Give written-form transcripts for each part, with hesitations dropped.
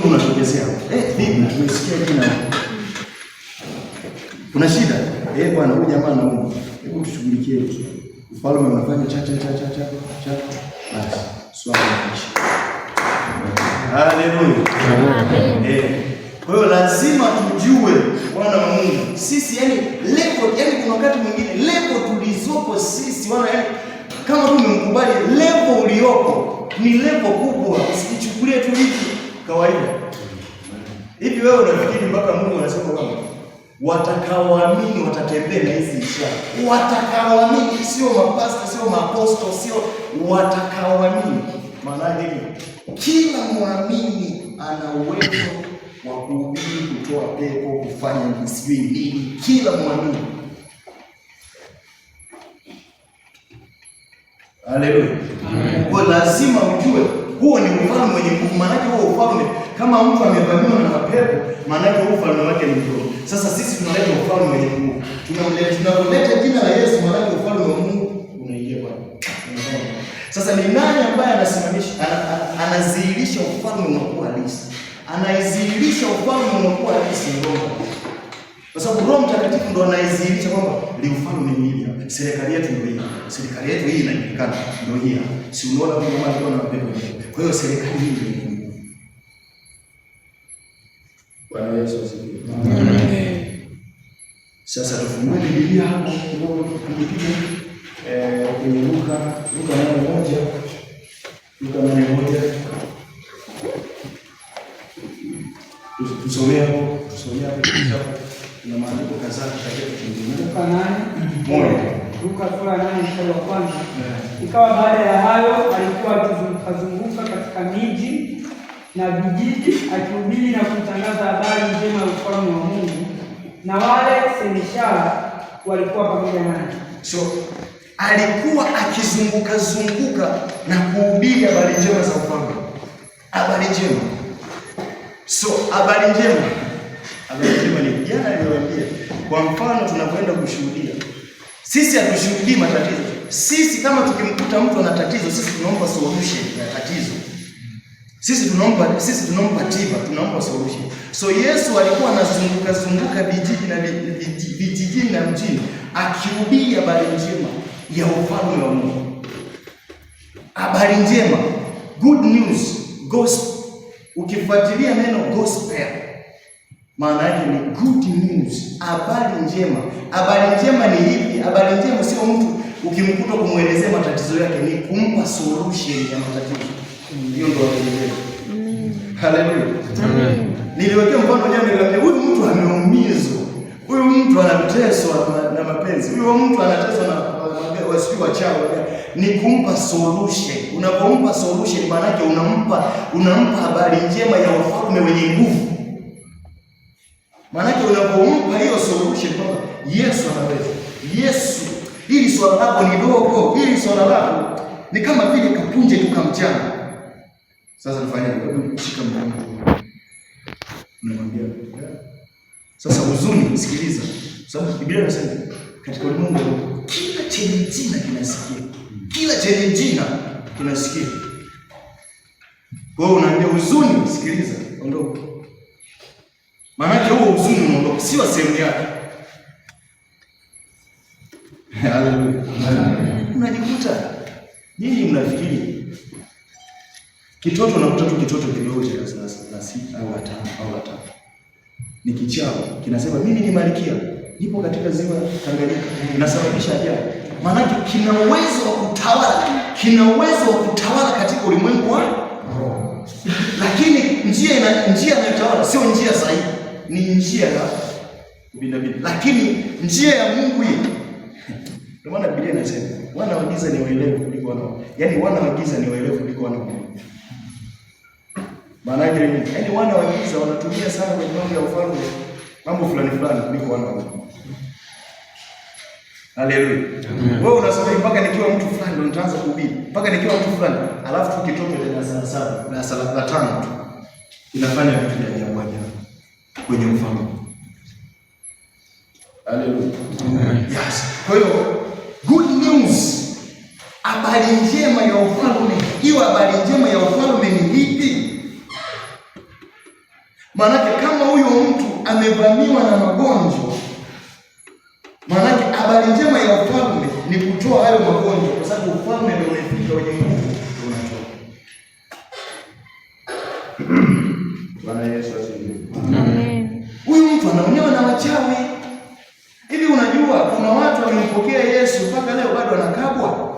unatokezea. Vipi tumesikia jina. Kuna shida? Bwana huyu jamaa anaumwa. Hebu tushughulikie. Ufalme unafanya cha. Basi, swali kisha. Haleluya. Kwa hiyo lazima tujue wana wa Mungu. Sisi level, kuna wakati mwingine level tulizopo sisi wana kama tumemkubali level uliopo ni level kubwa. Usichukulie tu hivi kawaida. Hivi wewe unafikiri mpaka Mungu anasema kwamba watakaoamini watatembea na hizi ishara. Watakaoamini sio mapasta, sio maapostoli, sio watakaoamini. Maana yake kila muamini ana uwezo wa kuhubiri, kutoa pepo, kufanya sijui nini. Kila muamini. Haleluya. Kwa lazima ujue huo ni ufalme wenye nguvu. Maana yake huo ufalme kama mtu amevamiwa na mapepo, maana yake huo ufalme wake ni mdogo. Sasa sisi tunaleta ufalme wenye nguvu. Tunaleta jina la Yesu, maana yake ufalme wa Mungu unaingia pale. Sasa ni nani ambaye anasimamisha anadhihirisha ufalme unakuwa halisi? Anaidhihirisha ufalme unakuwa halisi ni Roho. Kwa sababu Roho Mtakatifu ndo anaidhihirisha kwamba ni ufalme ni hili. Serikali yetu ndio hii. Serikali yetu hii inajulikana ndio hii. Si unaona kama watu wana mapepo. Kwa hiyo serikali hii ndio. Bwana Yesu asifiwe. Amen. Sasa tufungue Biblia hapo kidogo tupige kwenye Luka 8:1. Luka 8:1. Tusomea hapo kuna maandiko kadhaa katika Luka 8:1. Luka sura 8 mstari wa kwanza. Ikawa baada ya hayo alikuwa akizunguka katika miji na vijiji akihubiri na kutangaza habari njema ya ufalme wa Mungu, na wale senishara walikuwa pamoja naye. So alikuwa akizunguka na kuhubiri habari njema za ufalme. Habari njema. So habari njema ni jana niliwaambia. Kwa mfano tunapoenda kushuhudia, sisi hatushuhudii matatizo. Sisi kama tukimkuta mtu ana tatizo, sisi tunaomba solution ya tatizo. Sisi tunaomba tiba, tunaomba solution. So Yesu alikuwa anazunguka vijijini na mjini akihubiri habari njema ya ufalme wa Mungu. Habari njema, good news, gospel. Ukifuatilia neno gospel, maana yake ni good news, habari njema. Habari njema ni hivi, habari njema sio mtu ukimkuta kumuelezea matatizo yake, ni kumpa solution ya matatizo. Ndio ndio wanaelewa. Haleluya. Amen. Niliwekea mfano jana nikamwambia huyu mtu ameumizwa. Huyu mtu anateswa na mapenzi. Huyu mtu anateswa na wasifu wa chao. Ni kumpa solution. Unapompa solution maana yake unampa habari njema ya ufalme wenye nguvu. Maana yake unapompa hiyo solution kwamba Yesu anaweza. Yesu, hili swala lako ni dogo, hili swala lako ni kama vile kapunje tu kamchana. Sasa tufanyaje? Shika mkono. Unamwambia. Sasa huzuni, sikiliza. Sababu Biblia inasema katika ulimwengu kila chenye jina kinasikia. Kila chenye jina kinasikia. Kwa hiyo unaambia huzuni, sikiliza, ondoka. Maana huo huzuni unaondoka, sio sehemu yake. Haleluya. Unajikuta nini mnafikiri? Kitoto unakuta tu kitoto kidogo cha la 6 au 5 au 3. Ni kichao, kinasema mimi ni malkia, nipo katika ziwa Tanganyika, inasababisha ajali. Maana kina uwezo wa kutawala, katika ulimwengu wa roho. Lakini njia inayotawala sio njia sahihi, ni njia ya binadamu. Lakini njia ya Mungu hii. Ndio maana Biblia inasema wana wa giza ni waelevu kuliko wana. Yaani wana wa giza ni waelevu kuliko wana wa Mungu. Maana yake ni yaani wana wa giza wanatumia sana kwenye mambo ya ufalme, mambo fulani kuliko wana wa Mungu. Haleluya. Wewe unasema mpaka nikiwa mtu fulani ndo nitaanza kuhubiri. Mpaka nikiwa mtu fulani, alafu tukitoka darasa la 7 na sala la 5 tu inafanya vitu vya ajabu kwenye ufalme. Haleluya. Yes. Kwa hiyo good news, habari njema ya ufalme. Hiyo habari njema ya ufalme ni ipi? Maanake kama huyo mtu amevamiwa na magonjwa, maanake habari njema ya ufalme ni kutoa hayo magonjwa, kwa sababu ufalme ndio umefika, wenye nguvu unatoka. Bwana Yesu asifiwe. Amen. Huyu mtu anaonewa na wachawi. Hivi unajua kuna watu wamempokea Yesu mpaka leo bado anakabwa.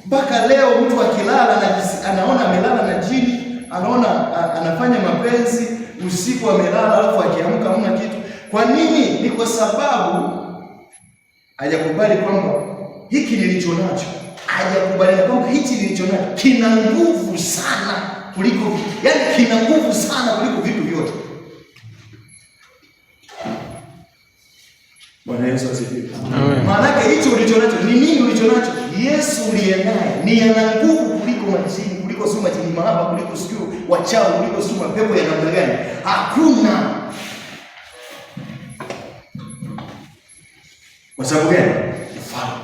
Mpaka leo mtu akilala na anaona amelala na jini, anaona anafanya mapenzi usiku, amelala alafu akiamka hamna kitu. Kwa nini? Ni kwa sababu hajakubali kwamba hiki nilicho nacho, hajakubali kwamba hichi nilicho nacho kina nguvu sana kuliko, yaani kina nguvu sana kuliko vitu vyote. Bwana Yesu asifiwe. Amen. Maana hicho ulicho nacho ni nini? Ulicho nacho Yesu uliye naye ni ana nguvu kuliko majini, kuliko sio majini mahaba, kuliko sio wachawi, kuliko sio mapepo ya namna gani. Hakuna. Kwa sababu gani? Ufalme.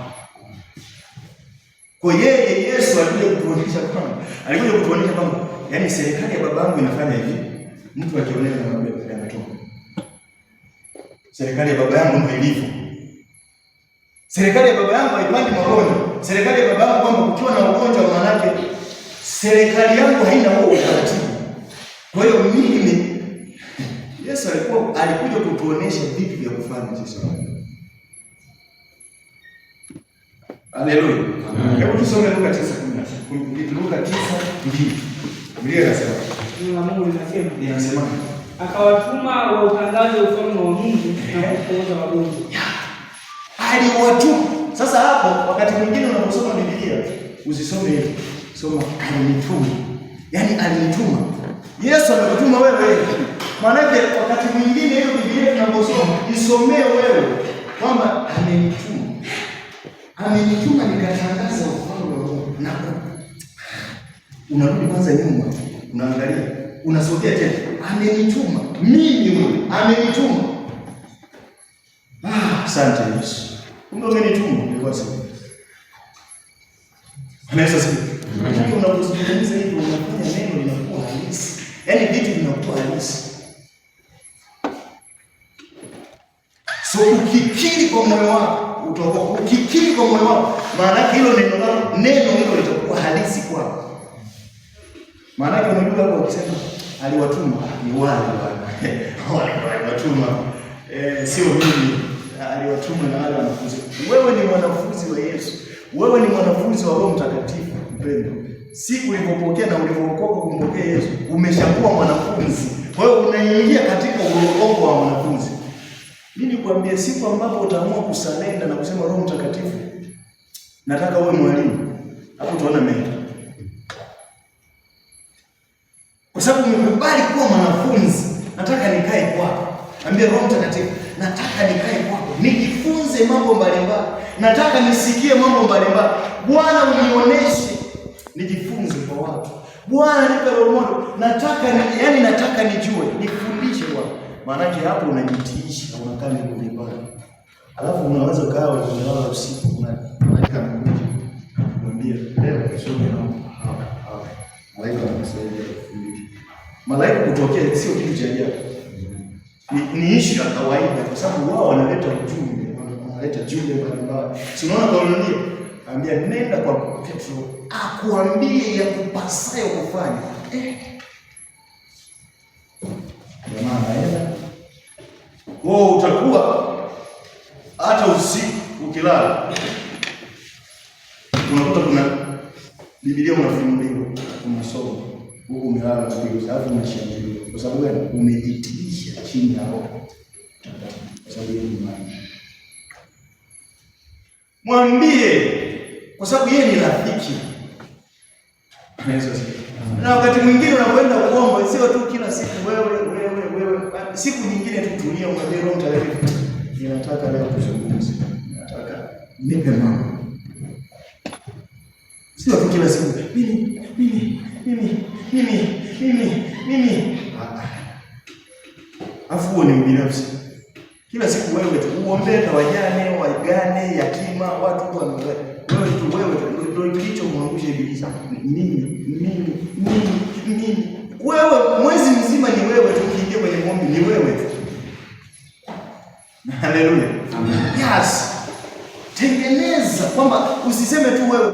Kwa yeye Yesu alikuja kutuonyesha kwamba yaani serikali ya baba yangu inafanya hivi. Mtu akionea na mambo yanatoka. Serikali ya baba yangu ndio ilivyo. Serikali ya baba yangu haipangi magonjwa. Serikali ya baba yangu kwamba kukiwa na ugonjwa maana yake serikali yangu haina huo utaratibu. Kwa hiyo mimi Yesu alikuja kutuonesha vitu vya kufanya sisi. Haleluya. Hebu tusome Luka 9:10. Luka 9:10. Biblia inasema. Neno la Mungu linasema. Akawatuma wautangaze ufalme wa Mungu na kupoza wagonjwa. Aliwatuma. Sasa hapo wakati mwingine unaposoma Biblia usisome hivi. Soma alinituma. Yaani alinituma. Yesu amekutuma wewe. Maana yake wakati mwingine hiyo Biblia tunaposoma isomee wewe kwamba amenituma. Amenituma nikatangaza ufalme wa Mungu. Na unarudi kwanza nyuma, unaangalia, unasogea tena. Amenituma. Mimi huyu amenituma. Asante Yesu. Kumbe umenituma nilikuwa sasa. Anaweza sasa. Lakini unapozungumza hivyo unafanya neno linakuwa halisi. Yaani vitu vinakuwa halisi. So ukikiri kwa moyo wako, utaokoka. Ukikiri kwa moyo wako, maana yake hilo neno hilo litakuwa halisi kwako. Maana yake unajua hapo ukisema aliwatuma ni wale aliwatuma. Sio mimi. Aliwatuma na wale wanafunzi. Wewe ni mwanafunzi wa Yesu. Wewe ni mwanafunzi wa Roho Mtakatifu mpendwa. Siku ulipopokea na ulipookoka kumpokea Yesu, umeshakuwa mwanafunzi. Kwa hiyo unaingia katika uongofu wa mwanafunzi. Mimi nikwambie siku ambapo utaamua kusalenda na kusema Roho Mtakatifu, nataka uwe mwalimu. Hapo tuona mengi. Kwa sababu umekubali kuwa mwanafunzi, nataka nikae kwako. Ambia Roho Mtakatifu, nataka nikae kwako, nijifunze mambo mbalimbali. Nataka nisikie mambo mbalimbali. Bwana unionyeshe, nijifunze kwa watu. Bwana nipe roho moto. Nataka nijue, nifundishe Bwana. Maana yake hapo unajitiisha, unakaa ni kulipa. Alafu unaweza kaa unalala usiku unaweka mkono. Mwambie leo tusome hapa. Malaika wanasaidia kufundisha. Malaika kutokea sio kitu cha ajabu. Ni issue ya kawaida kwa sababu wao wanaleta ujumbe, wanaleta jumbe mbalimbali. Si unaona Paulo anambia nenda kwa Petro akuambie ya kupasayo kufanya. Jamaa anaenda. Wewe utakuwa hata usiku ukilala unakuta kuna Biblia unafunguliwa, unasoma, huko umelala kwa sababu unashangilia. Kwa sababu gani? Umejitiisha chini ya Roho. Kwa sababu yeye ni Mungu. Mwambie kwa sababu yeye ni rafiki. Na wakati mwingine unapoenda kuomba sio tu kila siku wewe siku nyingine tu tulia, mwambie Roho Mtakatifu, ninataka leo tuzungumze. Nataka nipe mambo. Sio tu kila siku mimi. Afu ni binafsi. Kila siku wewe tu uombe kwa wajane, wagane, yatima, watu tu wanaolewa. Wewe ndio kilicho mwangusha ibilisi. Mimi. Wewe mwezi mzima ni wewe tu ukiingia kwenye maombi Haleluya. Yes. Tengeneza kwamba usiseme tu wewe